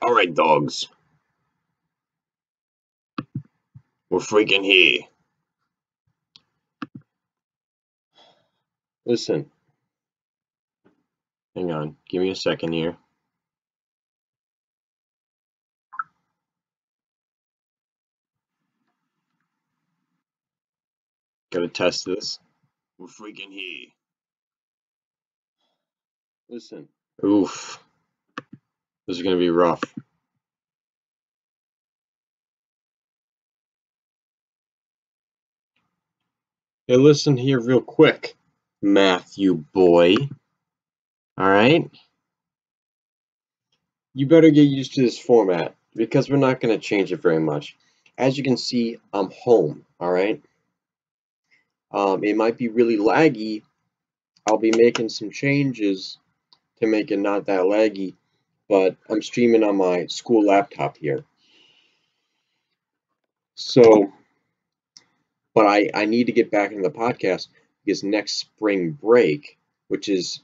Alright, dogs. We're freaking here. Listen. Hang on. Give me a second here. Gotta test this. We're freaking here. Listen. Oof. This is gonna be rough. Hey, listen here real quick, Matthew boy. Alright? You better get used to this format, because we're not gonna change it very much. As you can see, I'm home, alright? It might be really laggy. I'll be making some changes to make it not that laggy, but I'm streaming on my school laptop here. So, but I need to get back into the podcast because next spring break, which is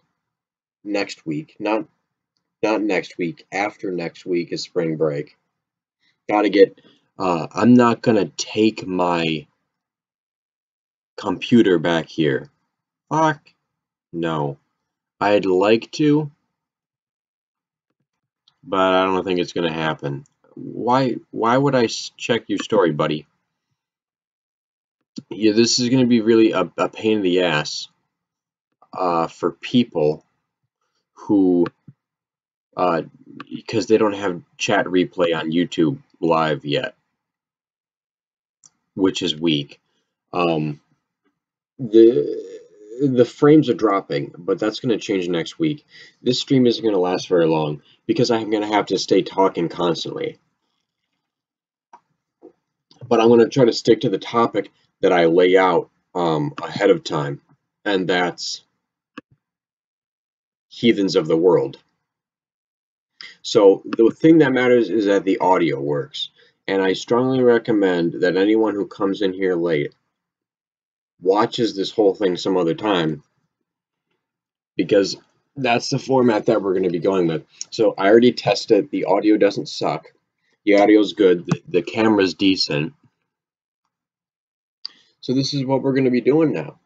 next week, not next week, after next week is spring break. Gotta get, I'm not gonna take my computer back here. Fuck. No. I'd like to, but I don't think it's gonna happen. Why would I check your story, buddy? Yeah, this is gonna be really a pain in the ass for people who because they don't have chat replay on YouTube live yet, which is weak. The frames are dropping, but that's going to change next week. This stream isn't going to last very long because I'm going to have to stay talking constantly. But I'm going to try to stick to the topic that I lay out ahead of time, and that's Heathens of the world. So the thing that matters is that the audio works, and I strongly recommend that anyone who comes in here late watches this whole thing some other time, because that's the format that we're going to be going with. So I already tested. The audio doesn't suck. The audio's good. The camera's decent. So this is what we're going to be doing now.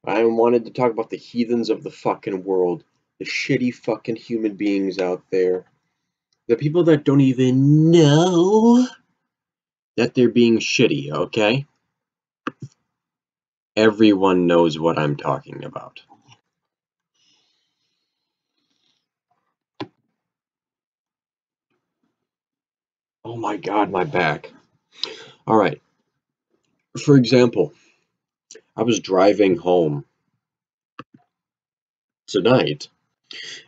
I wanted to talk about the heathens of the fucking world. The shitty fucking human beings out there. The people that don't even know that they're being shitty, okay? Everyone knows what I'm talking about. Oh my god, my back. Alright. For example, I was driving home tonight,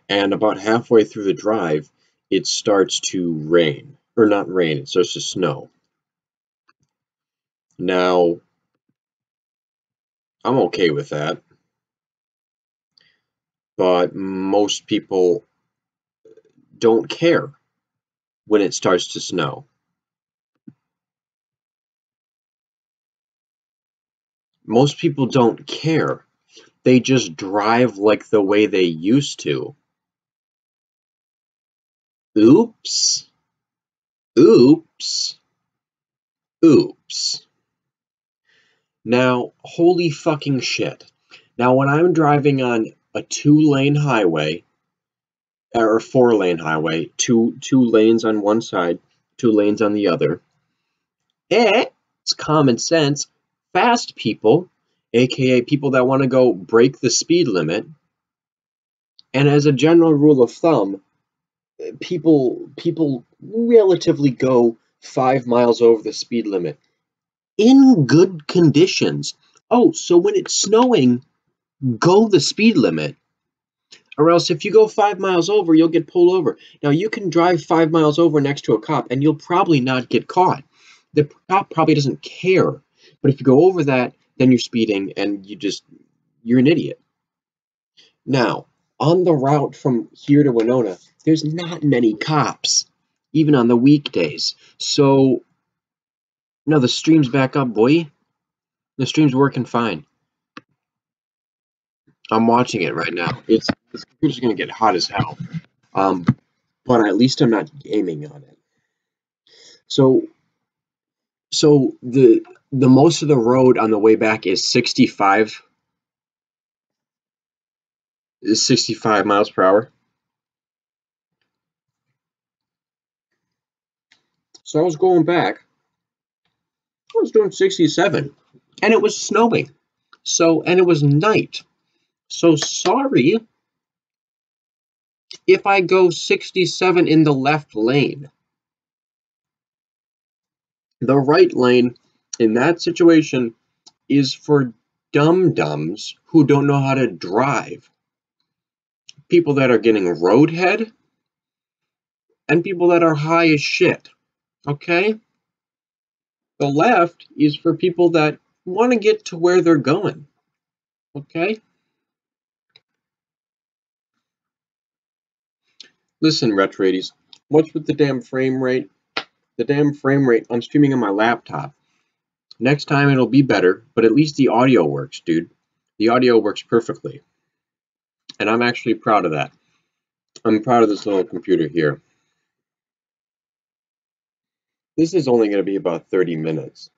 and about halfway through the drive, it starts to rain. Or not rain, it starts to snow. Now, I'm okay with that, but most people don't care when it starts to snow. Most people don't care. They just drive like the way they used to. Oops. Oops. Oops. Now, holy fucking shit. Now, when I'm driving on a 2-lane highway, or a 4-lane highway, two lanes on one side, 2 lanes on the other, it's common sense. Fast people, aka people that want to go break the speed limit, and as a general rule of thumb, people relatively go 5 miles over the speed limit in good conditions. Oh, so when it's snowing, go the speed limit, or else if you go 5 miles over, you'll get pulled over. Now, you can drive 5 miles over next to a cop, and you'll probably not get caught. The cop probably doesn't care. But if you go over that, then you're speeding, and you're an idiot. Now, on the route from here to Winona, there's not many cops, even on the weekdays. So, no, the stream's back up, boy. The stream's working fine. I'm watching it right now. This computer's gonna get hot as hell. but at least I'm not gaming on it. So the most of the road on the way back is 65 miles per hour. So I was going back. I was doing 67, and it was snowing. And it was night. So sorry if I go 67 in the left lane. The right lane in that situation is for dum-dums who don't know how to drive. People that are getting roadhead and people that are high as shit. Okay? The left is for people that want to get to where they're going. Okay? Listen, Retradies, what's with the damn frame rate? The damn frame rate, I'm streaming on my laptop. Next time it'll be better, but at least the audio works, dude. The audio works perfectly. And I'm actually proud of that. I'm proud of this little computer here. This is only going to be about 30 minutes.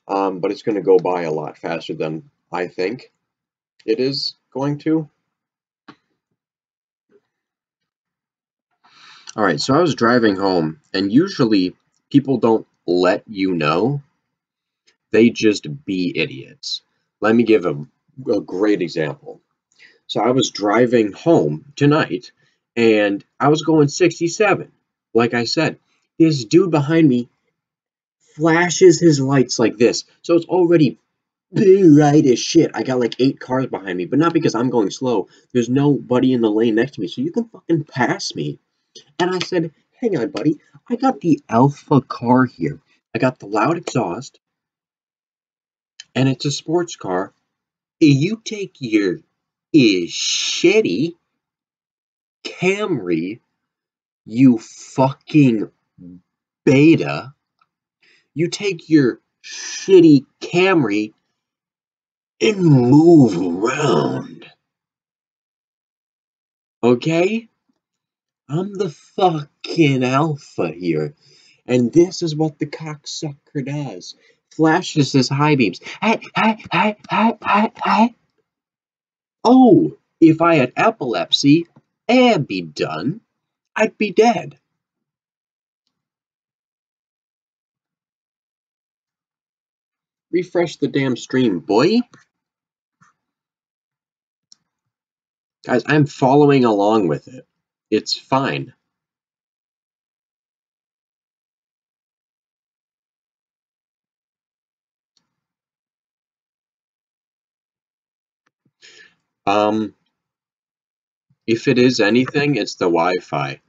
But it's going to go by a lot faster than I think it is going to. Alright, so I was driving home, and usually people don't let you know. They just be idiots. Let me give a great example. So I was driving home tonight, and I was going 67. Like I said, this dude behind me flashes his lights like this. So it's already bright as shit. I got like 8 cars behind me, but not because I'm going slow. There's nobody in the lane next to me, so you can fucking pass me. And I said, hang on, buddy. I got the alpha car here. I got the loud exhaust, and it's a sports car. You take your shitty Camry, you fucking beta. You take your shitty Camry and move around. Okay? I'm the fucking alpha here. And this is what the cocksucker does. Flashes his high beams. Hey. Oh, if I had epilepsy, I'd be done. I'd be dead. Refresh the damn stream, boy. Guys, I'm following along with it. It's fine. If it is anything, it's the Wi-Fi.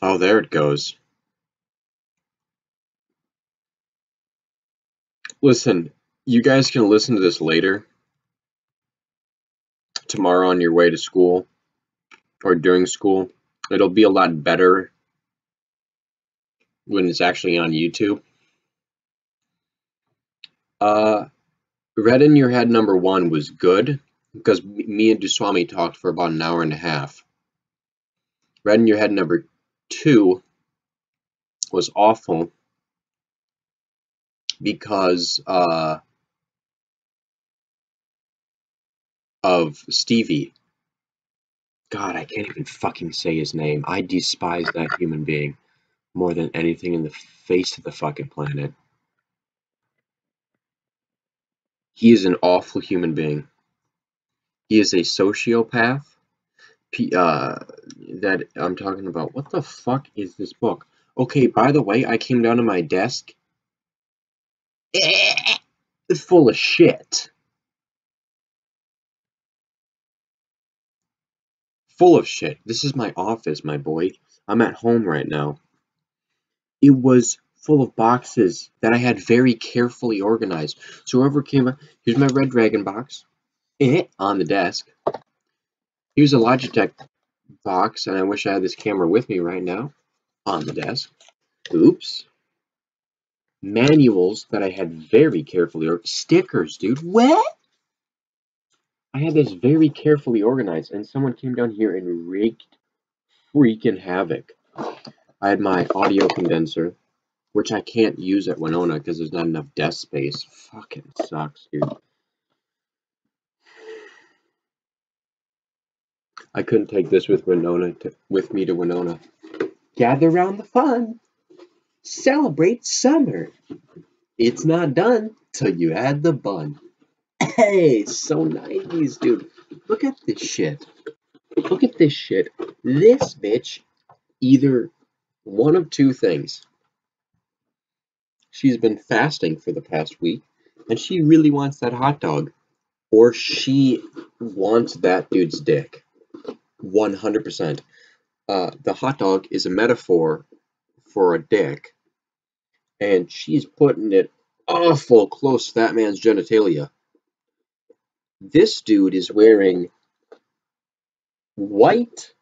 Oh, there it goes. Listen, you guys can listen to this later. Tomorrow on your way to school. Or during school. It'll be a lot better when it's actually on YouTube. Red in Your Head #1 was good. Because me and Duswami talked for about an hour and a half. Red in Your Head #2 was awful because of Stevie. God, I can't even fucking say his name. I despise that human being more than anything in the face of the fucking planet. He is an awful human being. He is a sociopath. That I'm talking about. What the fuck is this book? Okay, by the way, I came down to my desk. It's full of shit. Full of shit. This is my office, my boy. I'm at home right now. It was full of boxes that I had very carefully organized. So whoever came up, here's my Red Dragon box. On the desk. Here's a Logitech box, and I wish I had this camera with me right now. On the desk. Oops. Manuals that I had very carefully stickers, dude. What? I had this very carefully organized, and someone came down here and wreaked freaking havoc. I had my audio condenser, which I can't use at Winona because there's not enough desk space. Fucking sucks, dude. I couldn't take this with me to Winona. Gather round the fun. Celebrate summer. It's not done till you add the bun. Hey, so 90s, dude. Look at this shit. Look at this shit. This bitch, either one of two things. She's been fasting for the past week, and she really wants that hot dog. Or she wants that dude's dick. 100%. The hot dog is a metaphor for a dick, and she's putting it awful close to that man's genitalia. This dude is wearing white.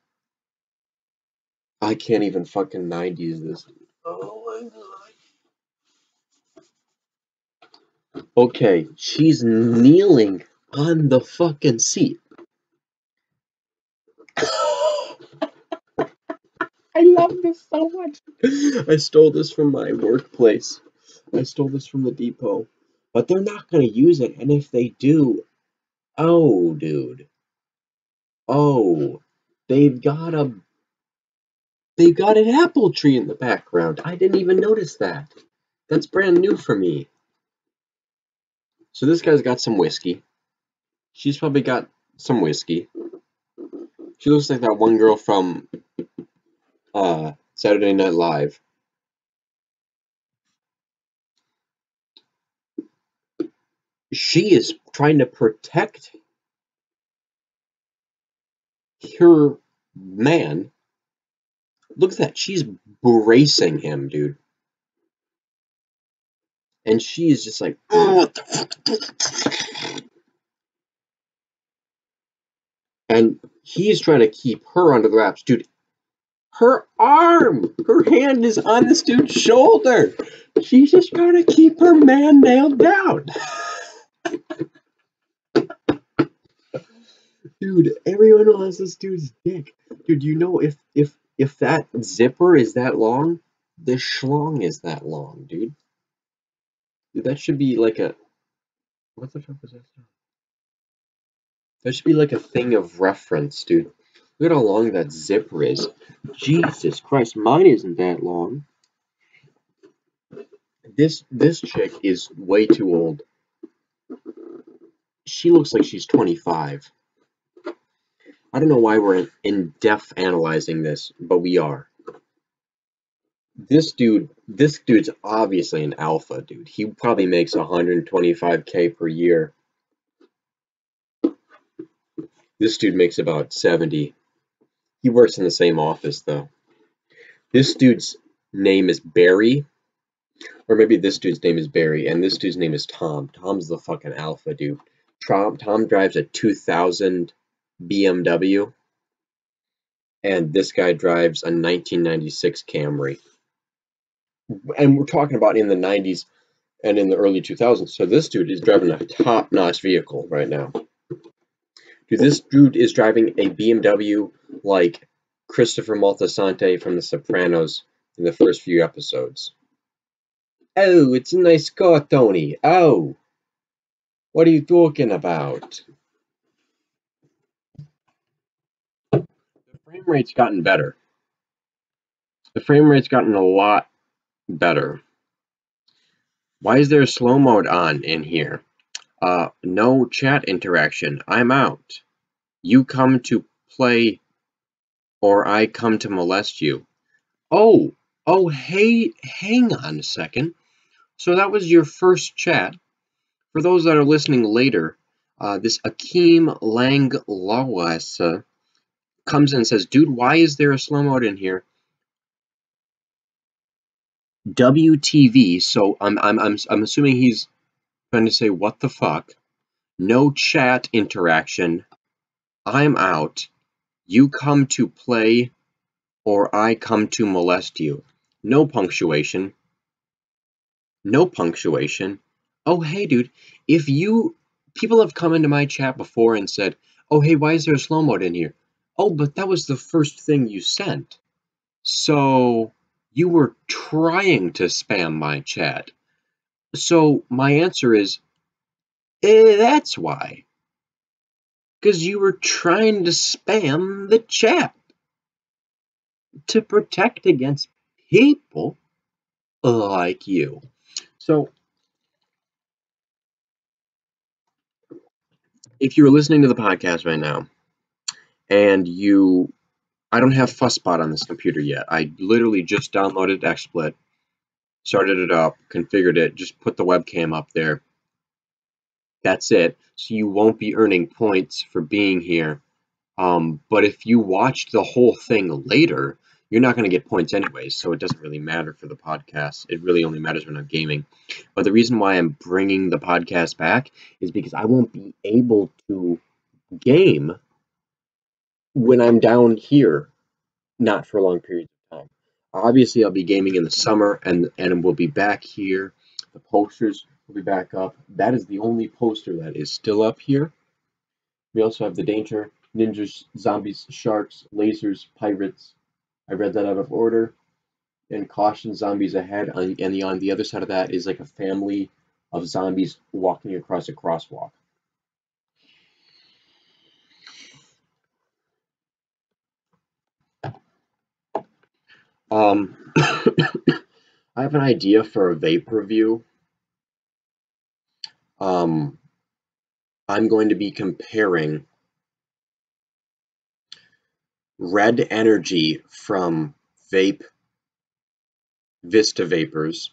I can't even fucking 90s this. Oh my god. Okay, she's kneeling on the fucking seat. I love this so much. I stole this from my workplace. I stole this from the depot. But they're not going to use it, and if they do, oh, dude. Oh, they've got an apple tree in the background. I didn't even notice that. That's brand new for me. So this guy's got some whiskey. She's probably got some whiskey. She looks like that one girl from Saturday Night Live. She is trying to protect her man. Look at that. She's bracing him, dude. And she is just like, oh, what the fuck? And he's trying to keep her under the wraps. Dude, her hand is on this dude's shoulder. She's just trying to keep her man nailed down. Dude, everyone wants this dude's dick. Dude, you know if that zipper is that long, the schlong is that long, dude. Dude, that should be like a... What the fuck was that? That should be like a thing of reference, dude. Look at how long that zipper is. Jesus Christ, mine isn't that long. This chick is way too old. She looks like she's 25. I don't know why we're in-depth analyzing this, but we are. This dude's obviously an alpha, dude. He probably makes 125K per year. This dude makes about 70. He works in the same office, though. This dude's name is Barry. Or maybe this dude's name is Barry, and this dude's name is Tom. Tom's the fucking alpha, dude. Tom drives a 2000 BMW, and this guy drives a 1996 Camry. And we're talking about in the 90s and in the early 2000s, so this dude is driving a top-notch vehicle right now. Dude, this dude is driving a BMW like Christopher Moltisanti from The Sopranos in the first few episodes. Oh, it's a nice car, Tony. Oh, what are you talking about? The frame rate's gotten better. The frame rate's gotten a lot better. Why is there a slow mode on in here? No chat interaction. I'm out. You come to play or I come to molest you. Oh, hey, hang on a second. So that was your first chat. For those that are listening later, this Akeem Langlawas comes in and says, dude, why is there a slow mode in here? WTV, so I'm assuming he's trying to say what the fuck. No chat interaction. I'm out. You come to play or I come to molest you. No punctuation. No punctuation. Oh, hey, dude, people have come into my chat before and said, oh, hey, why is there a slow mode in here? Oh, but that was the first thing you sent. So, You were trying to spam my chat. So my answer is, that's why. Because you were trying to spam the chat to protect against people like you. So if you were listening to the podcast right now and I don't have Fuzzbot on this computer yet. I literally just downloaded XSplit, started it up, configured it, just put the webcam up there. That's it. So you won't be earning points for being here. But if you watched the whole thing later, you're not going to get points anyways, so it doesn't really matter for the podcast. It really only matters when I'm gaming. But the reason why I'm bringing the podcast back is because I won't be able to game when I'm down here, not for long periods of time. Obviously, I'll be gaming in the summer, and we'll be back here. The posters will be back up. That is the only poster that is still up here. We also have the danger, ninjas, zombies, sharks, lasers, pirates. I read that out of order. And caution, zombies ahead. And on the other side of that is like a family of zombies walking across a crosswalk. I have an idea for a vape review. I'm going to be comparing Red Energy from Vista Vapors,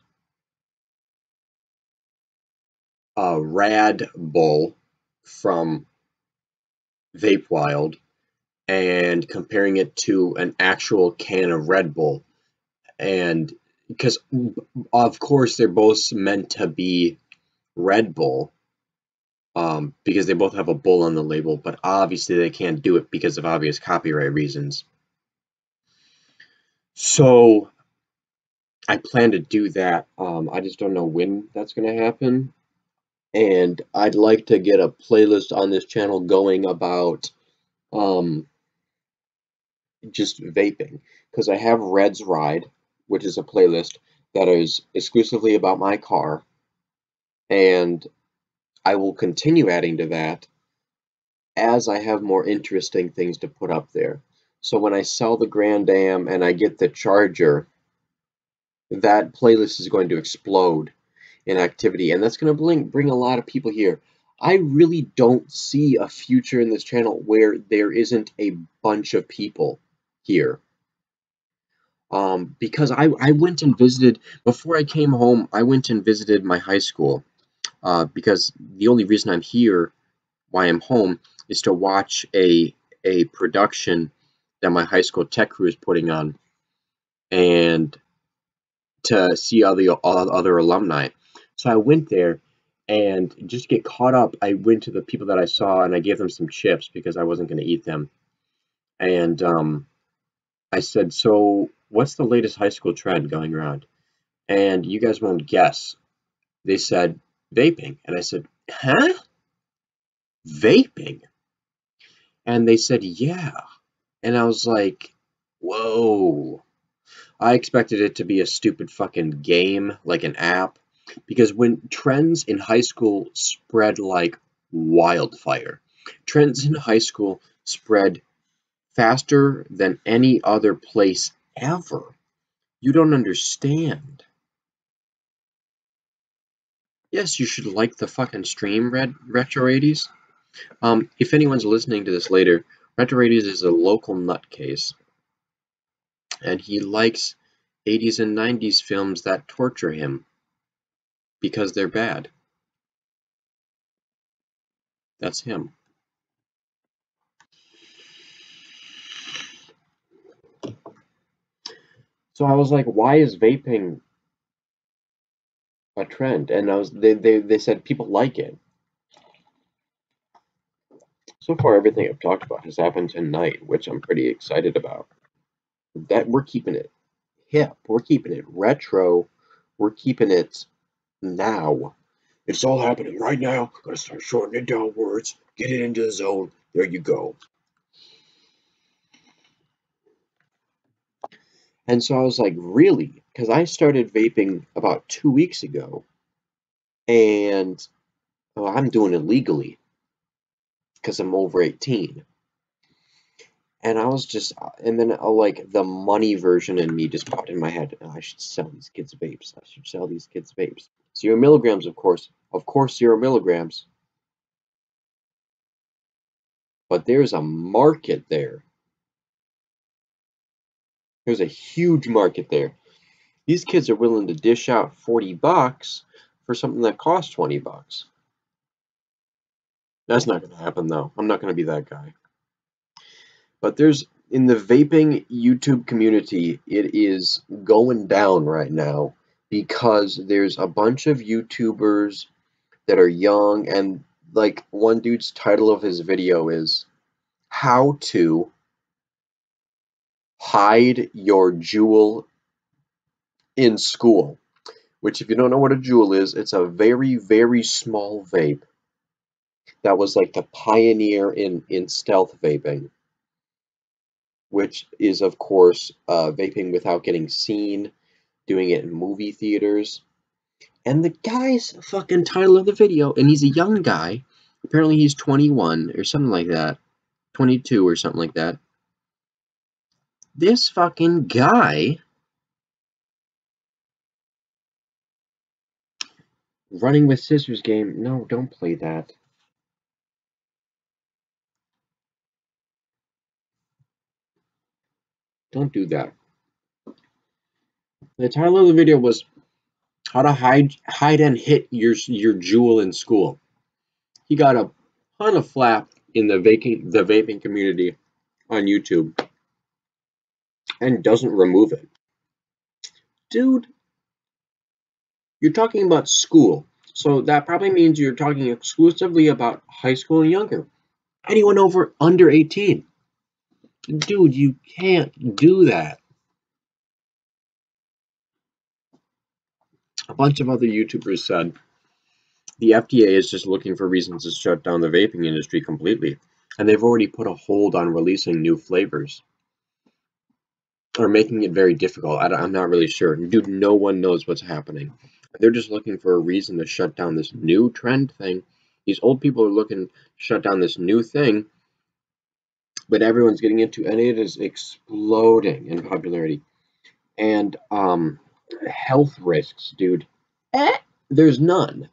Rad Bull from Vape Wild, and comparing it to an actual can of Red Bull. And because, of course, they're both meant to be Red Bull, because they both have a bull on the label, but obviously they can't do it because of obvious copyright reasons. So I plan to do that. I just don't know when that's going to happen. And I'd like to get a playlist on this channel going about just vaping, because I have Red's Ride, which is a playlist that is exclusively about my car, and I will continue adding to that as I have more interesting things to put up there. So when I sell the Grand Am and I get the Charger, that playlist is going to explode in activity, and that's going to bring a lot of people here. I really don't see a future in this channel where there isn't a bunch of people here. Because I went and visited, before I came home, I went and visited my high school, because the only reason I'm here, why I'm home, is to watch a production that my high school tech crew is putting on, and to see all the other alumni. So I went there, and just to get caught up, I went to the people that I saw, and I gave them some chips because I wasn't going to eat them. And I said, so what's the latest high school trend going around? And you guys won't guess. They said, vaping. And I said, huh? Vaping? And they said, yeah. And I was like, whoa. I expected it to be a stupid fucking game, like an app. Because when trends in high school spread like wildfire, trends in high school spread faster than any other place ever. You don't understand. Yes, you should like the fucking stream, Retro 80s. If anyone's listening to this later, Retro 80s is a local nutcase, and he likes 80s and 90s films that torture him because they're bad. That's him. So I was like, why is vaping a trend? And they said people like it. So far, everything I've talked about has happened tonight, which I'm pretty excited about. That we're keeping it hip, we're keeping it retro, we're keeping it now. It's all happening right now. Gotta start shortening it down words, get it into the zone. There you go. And so I was like, really? Because I started vaping about 2 weeks ago, and I'm doing it legally because I'm over 18. And I was just, and then like the money version in me just popped in my head. Oh, I should sell these kids vapes. I should sell these kids vapes. 0 milligrams, of course. Of course, 0 milligrams. But there's a market there. There's a huge market there. These kids are willing to dish out 40 bucks for something that costs 20 bucks. That's not going to happen, though. I'm not going to be that guy. But there's, in the vaping YouTube community, it is going down right now because there's a bunch of YouTubers that are young, and like one dude's title of his video is How to Hide Your Jewel in School. Which, if you don't know what a jewel is, it's a very, very small vape that was like the pioneer in stealth vaping, which is, of course, vaping without getting seen, doing it in movie theaters. And the guy's fucking title of the video, and he's a young guy. Apparently he's 21 or something like that. 22 or something like that. This fucking guy running with scissors game. No, don't play that. Don't do that. The title of the video was how to hide and hit your jewel in school. He got a ton of flap in the vaping community on YouTube and doesn't remove it. Dude, you're talking about school, so that probably means you're talking exclusively about high school and younger. Anyone under 18. Dude, you can't do that. A bunch of other YouTubers said the FDA is just looking for reasons to shut down the vaping industry completely, and they've already put a hold on releasing new flavors. Or making it very difficult. I'm not really sure. Dude, no one knows what's happening. They're just looking for a reason to shut down this new trend thing. These old people are looking to shut down this new thing, but everyone's getting into, and it is exploding in popularity. And health risks, dude. There's none.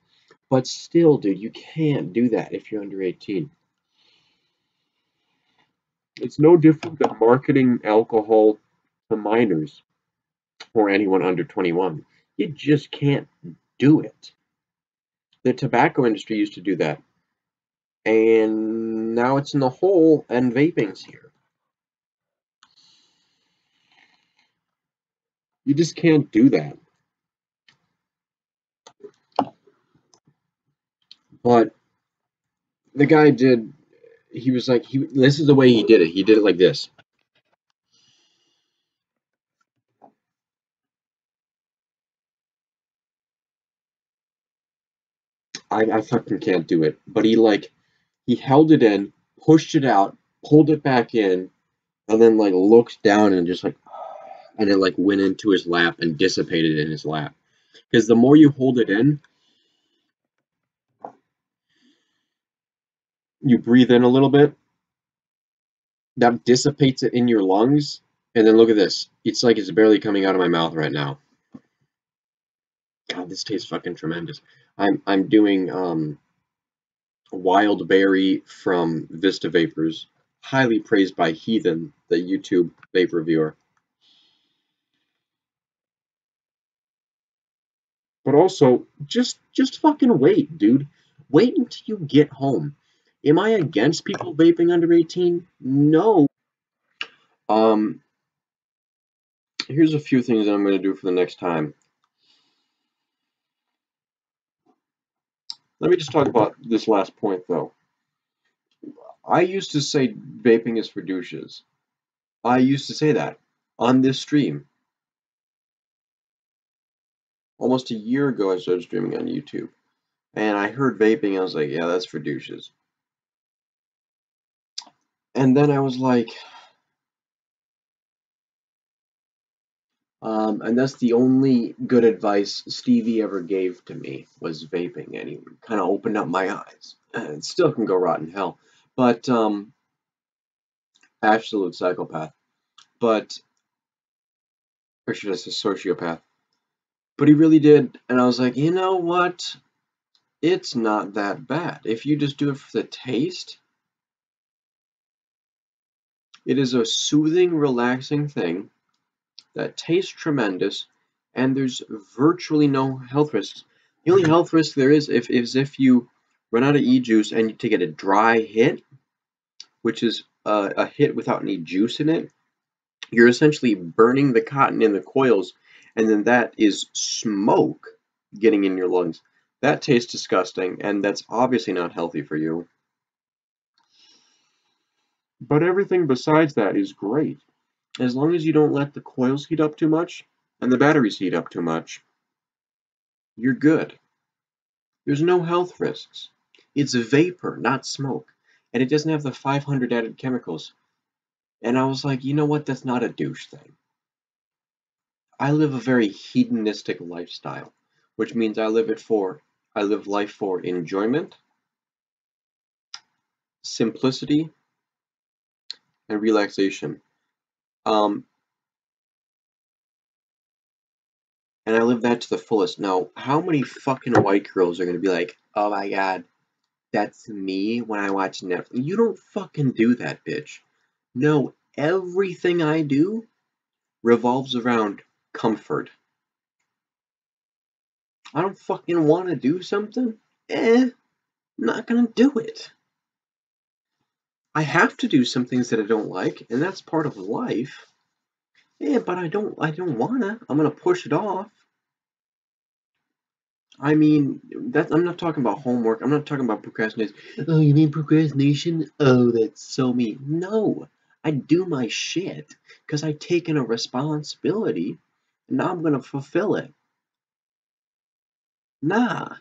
But still, dude, you can't do that if you're under 18. It's no different than marketing alcohol to minors or anyone under 21. You just can't do it. The tobacco industry used to do that, and now it's in the hole, and vaping's here. You just can't do that. But the guy did. He was like, this is the way he did it. He did it like this. I fucking can't do it. But he held it in, pushed it out, pulled it back in, and then like looked down and just like, and it like went into his lap and dissipated in his lap. Because the more you hold it in, you breathe in a little bit, that dissipates it in your lungs, and then look at this. It's like it's barely coming out of my mouth right now. God, this tastes fucking tremendous. I'm doing Wild Berry from Vista Vapors, highly praised by Heathen, the YouTube vape reviewer. But also, just fucking wait, dude. Wait until you get home. Am I against people vaping under 18? No. Here's a few things that I'm going to do for the next time. Let me just talk about this last point, though. I used to say vaping is for douches. I used to say that on this stream. Almost a year ago, I started streaming on YouTube. And I heard vaping, I was like, yeah, that's for douches. And then I was like, And that's the only good advice Stevie ever gave to me, was vaping, and he kind of opened up my eyes. And it still can go rotten hell, but absolute psychopath. But, or should I say sociopath? But he really did, and I was like, you know what? It's not that bad. If you just do it for the taste, it is a soothing, relaxing thing that tastes tremendous, and there's virtually no health risks. The only health risk there is if you run out of e-juice and to get a dry hit, which is a hit without any juice in it. You're essentially burning the cotton in the coils, and then that is smoke getting in your lungs. That tastes disgusting, and that's obviously not healthy for you. But everything besides that is great. As long as you don't let the coils heat up too much and the batteries heat up too much, you're good. There's no health risks. It's vapor, not smoke. And it doesn't have the 500 added chemicals. And I was like, you know what? That's not a douche thing. I live a very hedonistic lifestyle, which means I live life for enjoyment, simplicity, and relaxation. And I live that to the fullest. Now, how many fucking white girls are gonna be like, oh my god, that's me when I watch Netflix? You don't fucking do that, bitch. No, everything I do revolves around comfort. I don't fucking want to do something? Not gonna do it. I have to do some things that I don't like, and that's part of life. But I don't wanna. I'm gonna push it off. I mean, I'm not talking about homework. I'm not talking about procrastination. Oh, you mean procrastination? Oh, that's so mean. No, I do my shit because I've taken a responsibility, and now I'm gonna fulfill it. Nah,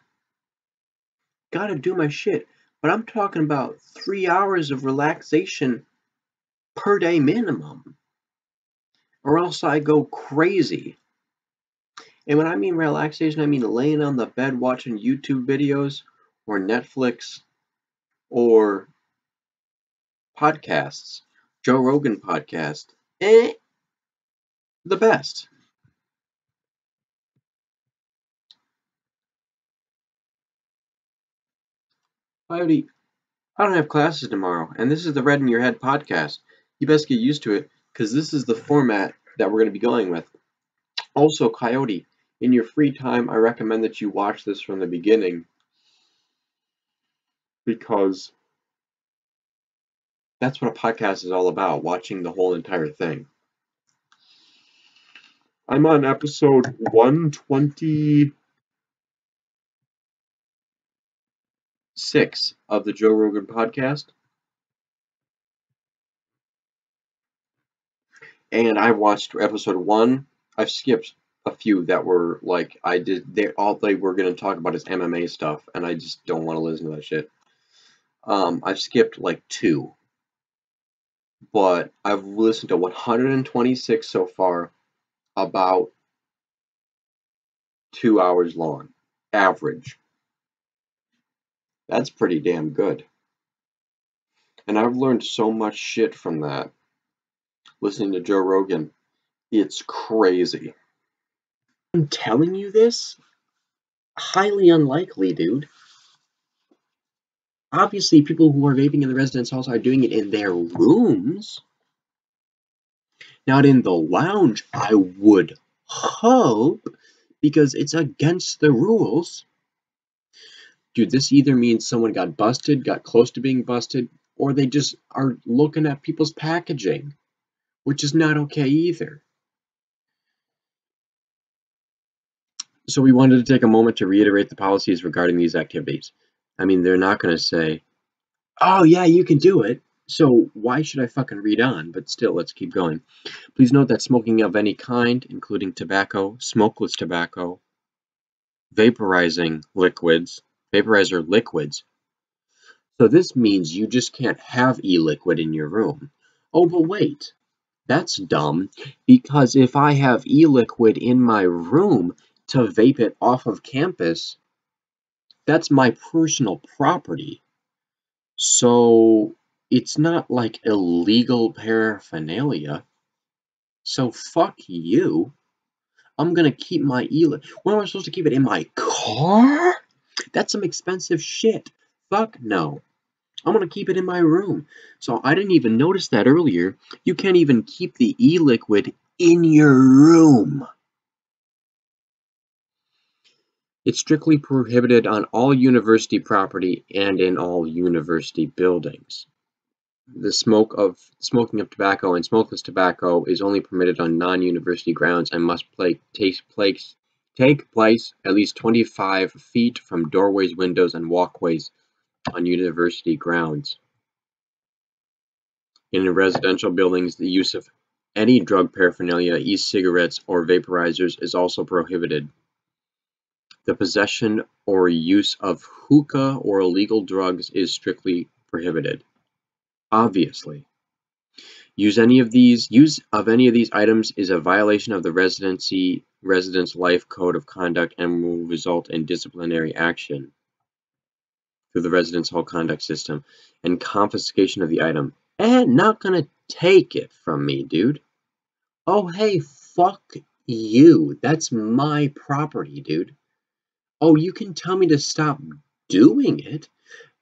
gotta do my shit. But I'm talking about 3 hours of relaxation per day minimum, or else I go crazy. And when I mean relaxation, I mean laying on the bed watching YouTube videos or Netflix or podcasts. Joe Rogan podcast. The best. Coyote, I don't have classes tomorrow, and this is the Red in Your Head podcast. You best get used to it, because this is the format that we're going to be going with. Also, Coyote, in your free time, I recommend that you watch this from the beginning, because that's what a podcast is all about, watching the whole entire thing. I'm on episode 126 of the Joe Rogan podcast. And I watched episode 1. I've skipped a few that were like all they were going to talk about is MMA stuff, and I just don't want to listen to that shit. I've skipped like 2. But I've listened to 126 so far, about 2 hours long, average. That's pretty damn good. And I've learned so much shit from that, listening to Joe Rogan. It's crazy. I'm telling you this? Highly unlikely, dude. Obviously, people who are vaping in the residence halls are doing it in their rooms, not in the lounge, I would hope, because it's against the rules. Dude, this either means someone got busted, got close to being busted, or they just are looking at people's packaging, which is not okay either. So we wanted to take a moment to reiterate the policies regarding these activities. I mean, they're not going to say, oh yeah, you can do it, so why should I fucking read on? But still, let's keep going. Please note that smoking of any kind, including tobacco, smokeless tobacco, vaporizer liquids. So this means you just can't have e-liquid in your room. Oh, but wait. That's dumb, because if I have e-liquid in my room to vape it off of campus, that's my personal property. So it's not like illegal paraphernalia. So fuck you. I'm gonna keep my e-liquid. What am I supposed to keep it in my car? That's some expensive shit. Fuck no. I'm gonna keep it in my room. So I didn't even notice that earlier. You can't even keep the e-liquid in your room. It's strictly prohibited on all university property and in all university buildings. The smoking of tobacco and smokeless tobacco is only permitted on non-university grounds and must take place at least 25 feet from doorways, windows, and walkways on university grounds. In residential buildings, the use of any drug paraphernalia, e-cigarettes, or vaporizers is also prohibited. The possession or use of hookah or illegal drugs is strictly prohibited. Obviously. Use of any of these items is a violation of the residence life code of conduct and will result in disciplinary action through the residence hall conduct system and confiscation of the item. And not gonna take it from me, dude. Oh, hey, fuck you. That's my property, dude. Oh, you can tell me to stop doing it,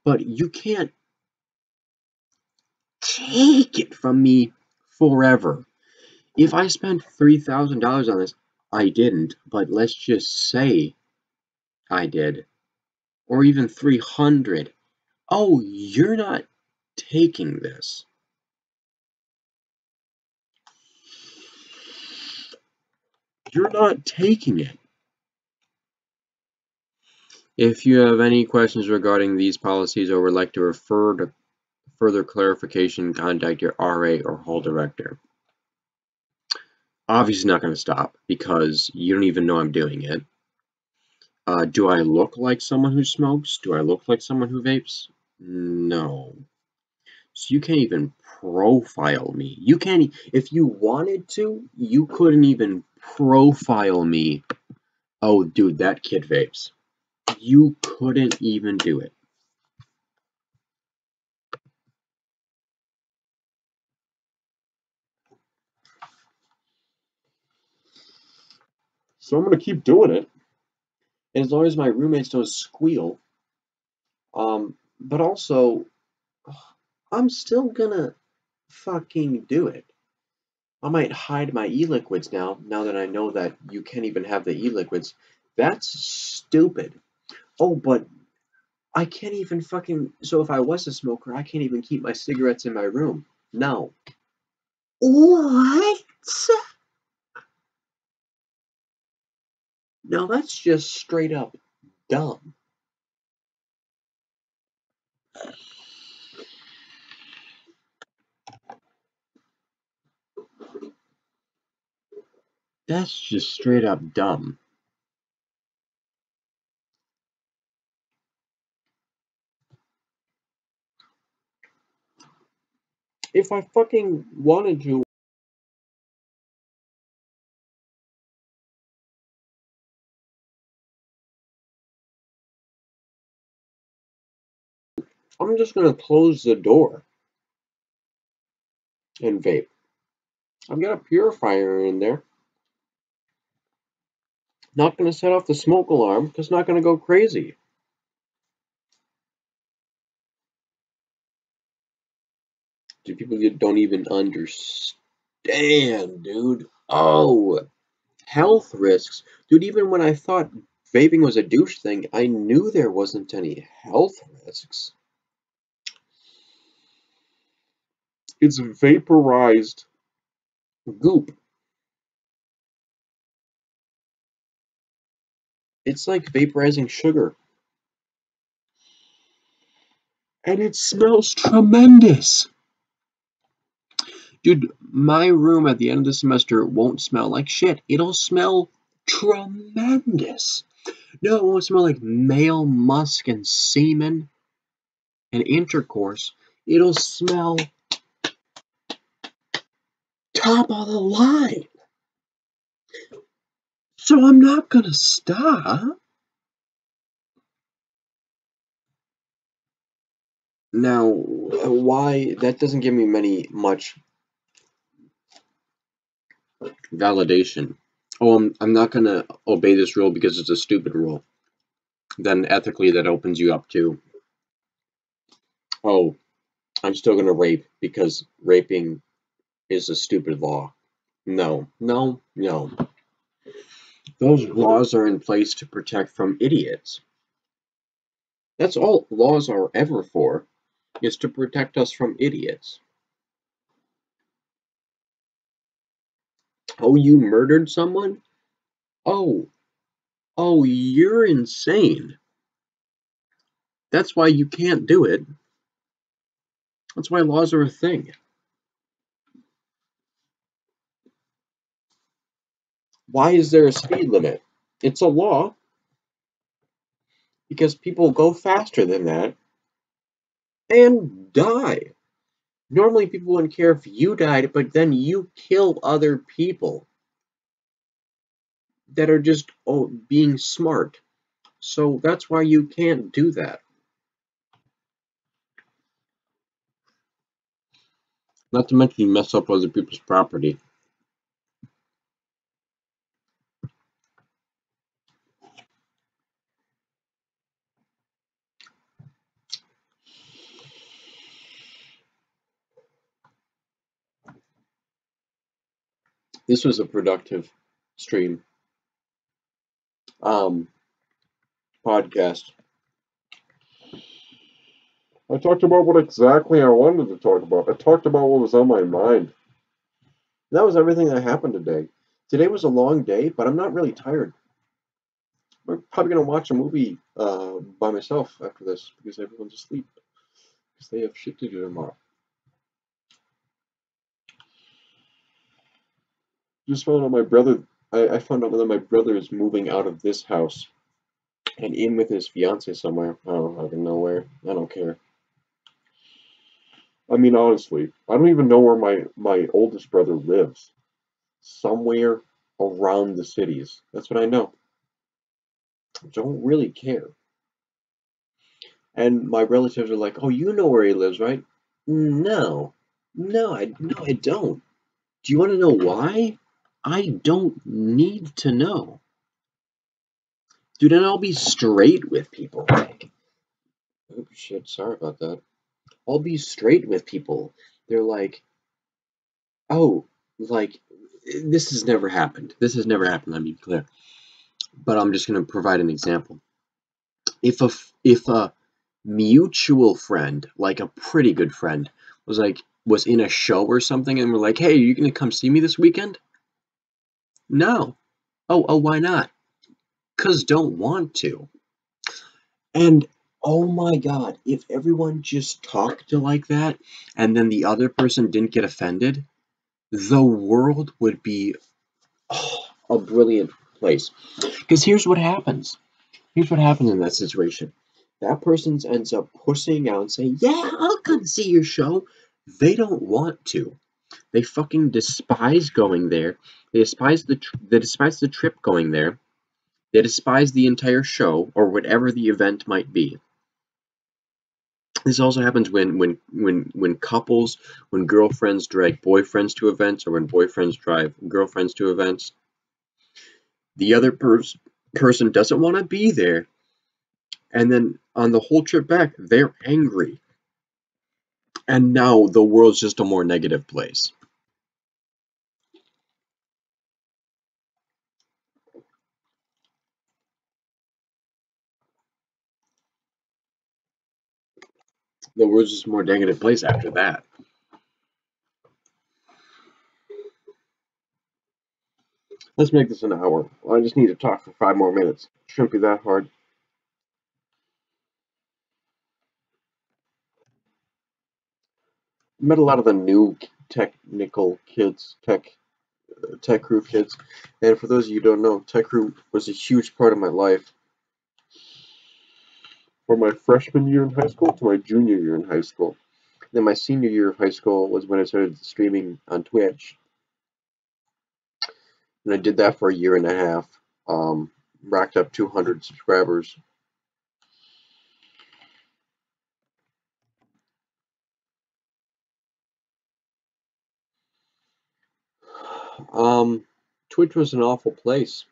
but you can't take it from me forever. If I spent $3,000 on this, I didn't, but let's just say I did. Or even 300. Oh, you're not taking this. You're not taking it. If you have any questions regarding these policies or would like to refer to further clarification, contact your RA or hall director. Obviously not going to stop because you don't even know I'm doing it. Do I look like someone who smokes? Do I look like someone who vapes? No. So you can't even profile me. You can't, if you wanted to, you couldn't even profile me. Oh, dude, that kid vapes. You couldn't even do it. So I'm going to keep doing it. And as long as my roommates don't squeal. But also, I'm still gonna fucking do it. I might hide my e-liquids now that I know that you can't even have the e-liquids. That's stupid. Oh, but I can't even fucking... So if I was a smoker, I can't even keep my cigarettes in my room. No. What? No, that's just straight up dumb. That's just straight up dumb. If I fucking wanted to... I'm just gonna close the door and vape. I've got a purifier in there. Not gonna set off the smoke alarm because it's not gonna go crazy. Dude, people don't even understand, dude. Oh, health risks. Dude, even when I thought vaping was a douche thing, I knew there wasn't any health risks. It's vaporized goop. It's like vaporizing sugar. And it smells tremendous. Dude, my room at the end of the semester won't smell like shit. It'll smell tremendous. No, it won't smell like male musk and semen and intercourse. It'll smell top of the line. So I'm not gonna stop. Now, why? That doesn't give me much validation. Oh, I'm not gonna obey this rule because it's a stupid rule. Then ethically that opens you up to, oh, I'm still gonna rape because raping is a stupid law. No, no, no. Those laws are in place to protect from idiots. That's all laws are ever for, is to protect us from idiots. Oh, you murdered someone? Oh, you're insane. That's why you can't do it. That's why laws are a thing. Why is there a speed limit? It's a law. Because people go faster than that and die. Normally people wouldn't care if you died, but then you kill other people that are just being smart. So that's why you can't do that. Not to mention you mess up other people's property. This was a productive stream. Podcast. I talked about what exactly I wanted to talk about. I talked about what was on my mind. That was everything that happened today. Today was a long day, but I'm not really tired. We're probably going to watch a movie by myself after this because everyone's asleep. Because they have shit to do tomorrow. Just found out my brother. I found out that my brother is moving out of this house and in with his fiance somewhere. I don't fucking know where. I don't care. I mean, honestly, I don't even know where my oldest brother lives. Somewhere around the cities. That's what I know. I don't really care. And my relatives are like, "Oh, you know where he lives, right?" No, I don't. Do you want to know why? I don't need to know. Dude, and I'll be straight with people. Like, oh shit, sorry about that. I'll be straight with people. They're like, oh, like, this has never happened. This has never happened, let me be clear. But I'm just going to provide an example. If a mutual friend, like a pretty good friend, was in a show or something and we're like, hey, are you going to come see me this weekend? No. Oh, why not? Because don't want to. And oh my god, if everyone just talked like that and then the other person didn't get offended, the world would be a brilliant place. Because here's what happens. Here's what happens in that situation. That person ends up pushing out and saying, yeah, I'll come see your show. They don't want to. They fucking despise going there. They despise the trip going there. They despise the entire show or whatever the event might be. This also happens when couples, when girlfriends drag boyfriends to events, or when boyfriends drive girlfriends to events. The other person doesn't want to be there, and then on the whole trip back, they're angry. And now the world's just a more negative place. The world's just a more negative place after that. Let's make this an hour. I just need to talk for 5 more minutes. Shouldn't be that hard. Met a lot of the new technical kids, tech crew kids, and for those of you who don't know, tech crew was a huge part of my life from my freshman year in high school to my junior year in high school. Then my senior year of high school was when I started streaming on Twitch, And I did that for a year and a half. Racked up 200 subscribers. Twitch was an awful place.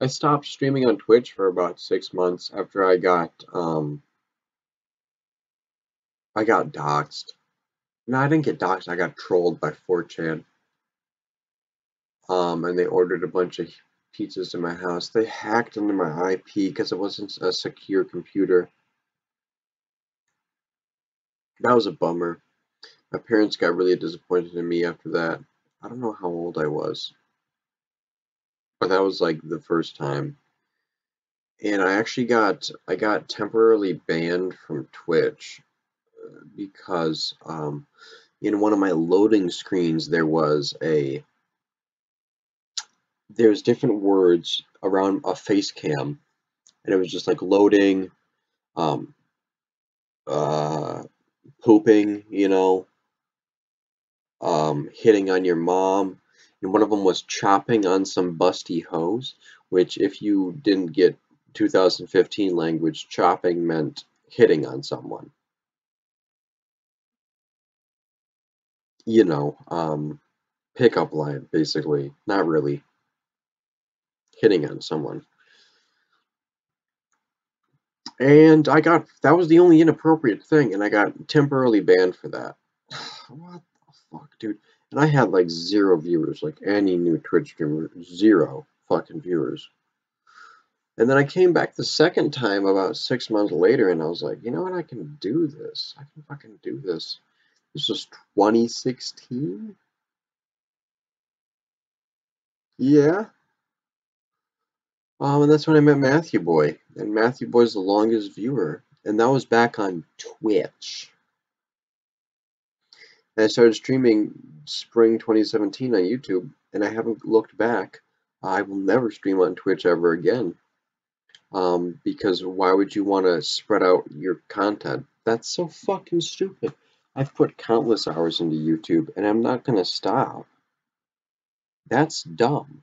I stopped streaming on Twitch for about 6 months after I got doxxed. No, I didn't get doxxed. I got trolled by 4chan. And they ordered a bunch of pizzas to my house. They hacked into my IP because it wasn't a secure computer. That was a bummer. My parents got really disappointed in me after that. I don't know how old I was, but that was like the first time. And I got temporarily banned from Twitch because in one of my loading screens there's different words around a face cam, and it was just like loading, um, pooping, hitting on your mom, and one of them was chopping on some busty hose, which if you didn't get 2015 language, chopping meant hitting on someone. Pickup line, basically. Not really hitting on someone. And that was the only inappropriate thing, and I got temporarily banned for that. What the fuck, dude? And I had like 0 viewers, like any new Twitch streamer, 0 fucking viewers. And then I came back the second time about 6 months later, and I was like, you know what? I can do this. I can fucking do this. This was 2016? Yeah. And that's when I met Matthew Boy. And Matthew Boy's the longest viewer. And that was back on Twitch. And I started streaming spring 2017 on YouTube, and I haven't looked back. I will never stream on Twitch ever again. Because why would you want to spread out your content? That's so fucking stupid. I've put countless hours into YouTube, and I'm not gonna stop. That's dumb.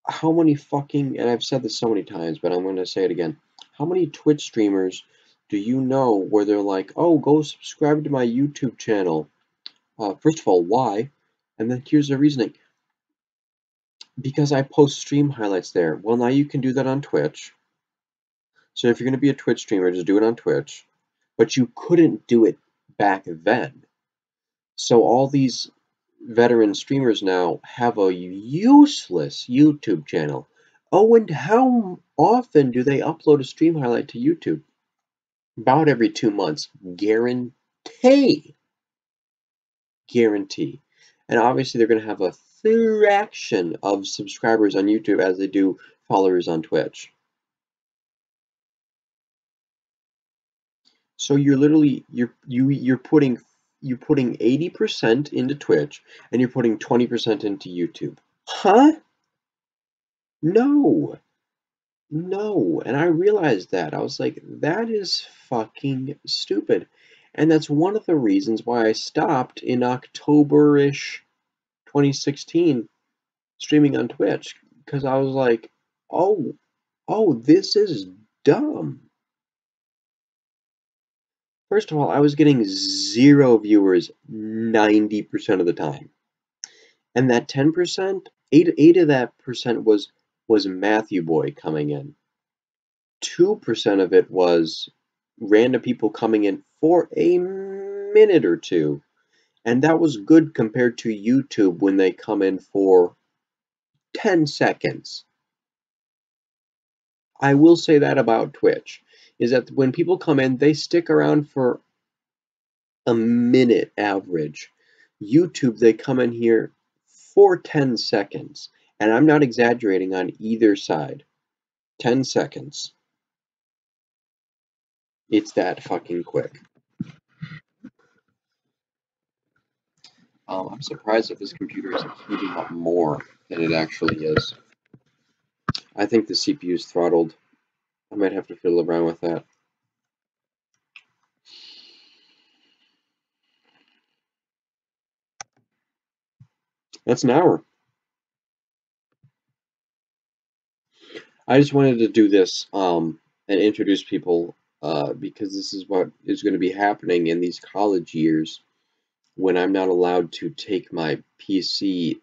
How many fucking, and I've said this so many times, but I'm gonna say it again. How many Twitch streamers do you know where they're like, oh, go subscribe to my YouTube channel? First of all, why? And then here's the reasoning. Because I post stream highlights there. Well, now you can do that on Twitch. So if you're going to be a Twitch streamer, just do it on Twitch. But you couldn't do it back then. So all these veteran streamers now have a useless YouTube channel. Oh, and how often do they upload a stream highlight to YouTube? About every 2 months. Guarantee. Guarantee. And obviously they're going to have a fraction of subscribers on YouTube as they do followers on Twitch. So you're literally you're putting 80% into Twitch and you're putting 20% into YouTube. Huh? No. No. And I realized that. I was like, that is fucking stupid. And that's one of the reasons why I stopped in October-ish 2016 streaming on Twitch, because I was like, oh, this is dumb. First of all, I was getting 0 viewers 90% of the time. And that 10%, eight of that percent was Matthew Boy coming in. 2% of it was random people coming in for a minute or two. And that was good compared to YouTube when they come in for 10 seconds. I will say that about Twitch, is that when people come in, they stick around for a minute average. YouTube, they come in here for 10 seconds. And I'm not exaggerating on either side. 10 seconds. It's that fucking quick. I'm surprised that this computer isn't heating up more than it actually is. I think the CPU is throttled. I might have to fiddle around with that. That's an hour. I just wanted to do this and introduce people because this is what is going to be happening in these college years when I'm not allowed to take my PC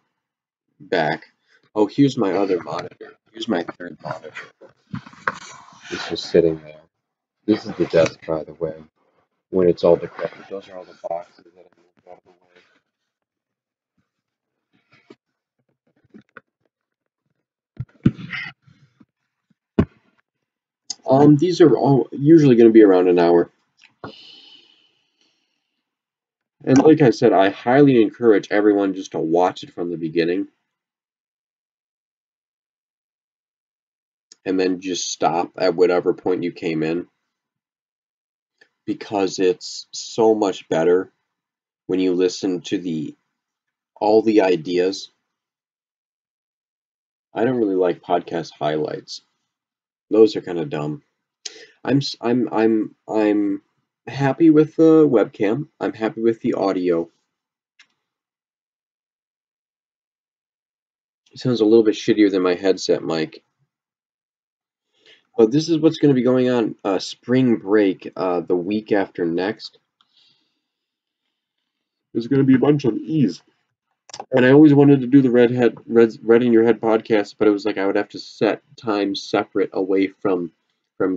back. Oh, here's my other monitor. Here's my third monitor. It's just sitting there. This is the desk, by the way. When it's all decrepit, those are all the boxes that I moved out of the way. These are all usually going to be around an hour. And like I said, I highly encourage everyone just to watch it from the beginning. And then just stop at whatever point you came in. Because it's so much better when you listen to all the ideas. I don't really like podcast highlights. Those are kind of dumb. I'm happy with the webcam. I'm happy with the audio. It sounds a little bit shittier than my headset mic. But this is what's going to be going on spring break the week after next. There's going to be a bunch of E's. And I always wanted to do the Red in Your Head podcast, but it was like I would have to set time separate away from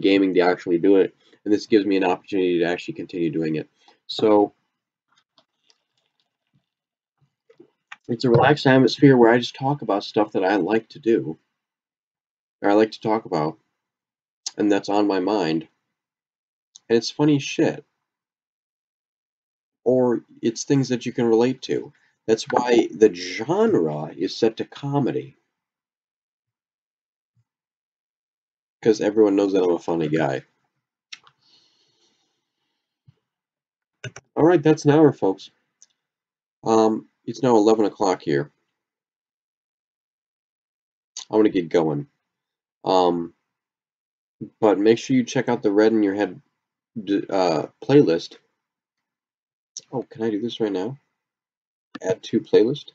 gaming to actually do it. And this gives me an opportunity to actually continue doing it. So it's a relaxed atmosphere where I just talk about stuff that I like to do, or I like to talk about, and that's on my mind. And it's funny shit. Or it's things that you can relate to. That's why the genre is set to comedy. Because everyone knows that I'm a funny guy. Alright, that's an hour, folks. It's now 11 o'clock here. I'm gonna get going. But make sure you check out the Red in Your Head playlist. Oh, can I do this right now? Add to playlist?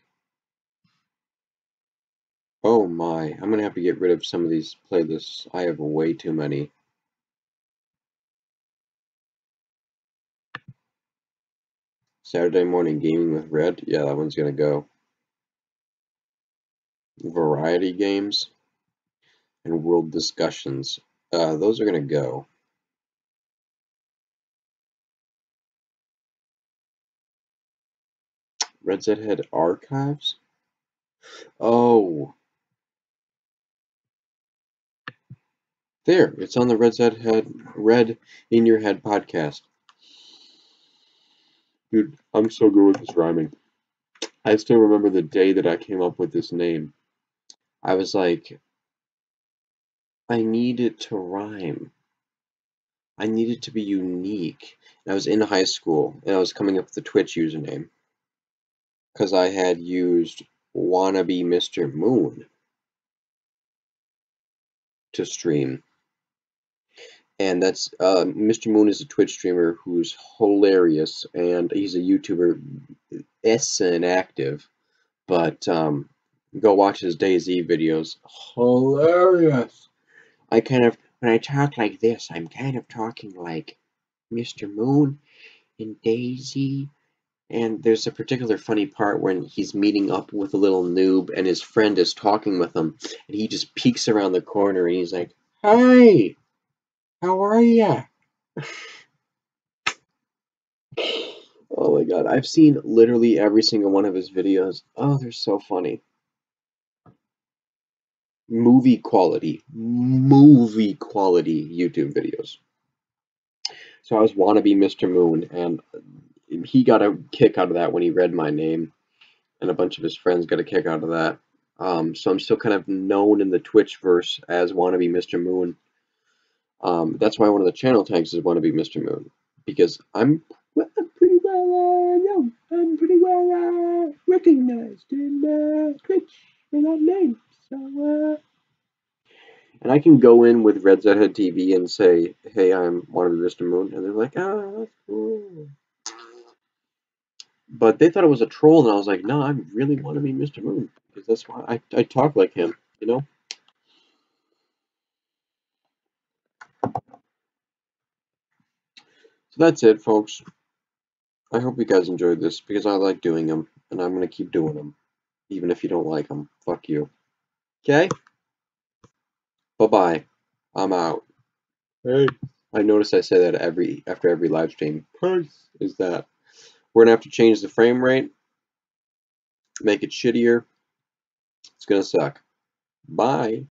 Oh my, I'm gonna have to get rid of some of these playlists. I have way too many. Saturday morning gaming with Red? Yeah, that one's gonna go. Variety games and world discussions. Those are gonna go. RedZedHead archives? Oh. There, it's on the RedZedHead Red in Your Head podcast. Dude, I'm so good with this rhyming. I still remember the day that I came up with this name. I was like, I need it to rhyme. I need it to be unique. And I was in high school, and I was coming up with the Twitch username. Because I had used Wannabe Mr. Moon to stream. And that's, Mr. Moon is a Twitch streamer who's hilarious, and he's a YouTuber, and active. But, go watch his DayZ videos. Hilarious! When I talk like this, I'm kind of talking like Mr. Moon and DayZ. And there's a particular funny part when he's meeting up with a little noob and his friend is talking with him. And he just peeks around the corner and he's like, "Hey, how are ya?" Oh my god, I've seen literally every single one of his videos. Oh, they're so funny. Movie quality YouTube videos. So I was Wannabe Mr. Moon, and he got a kick out of that when he read my name, and a bunch of his friends got a kick out of that. So I'm still kind of known in the Twitchverse as Wannabe Mr. Moon. That's why one of the channel tags is Wannabe Mr. Moon, because I'm pretty well known. I'm pretty well recognized in Twitch for that name. So, and I can go in with RedZedHead TV and say, "Hey, I'm Wannabe Mr. Moon," and they're like, "Ah, that's cool." But they thought it was a troll, and I was like, "No, I really want to be Mr. Moon because that's why I talk like him, you know." So that's it, folks. I hope you guys enjoyed this because I like doing them, and I'm going to keep doing them. Even if you don't like them. Fuck you. Okay? Bye-bye. I'm out. Hey. I notice I say that after every live stream. Peace. Is that we're going to have to change the frame rate, make it shittier. It's going to suck. Bye.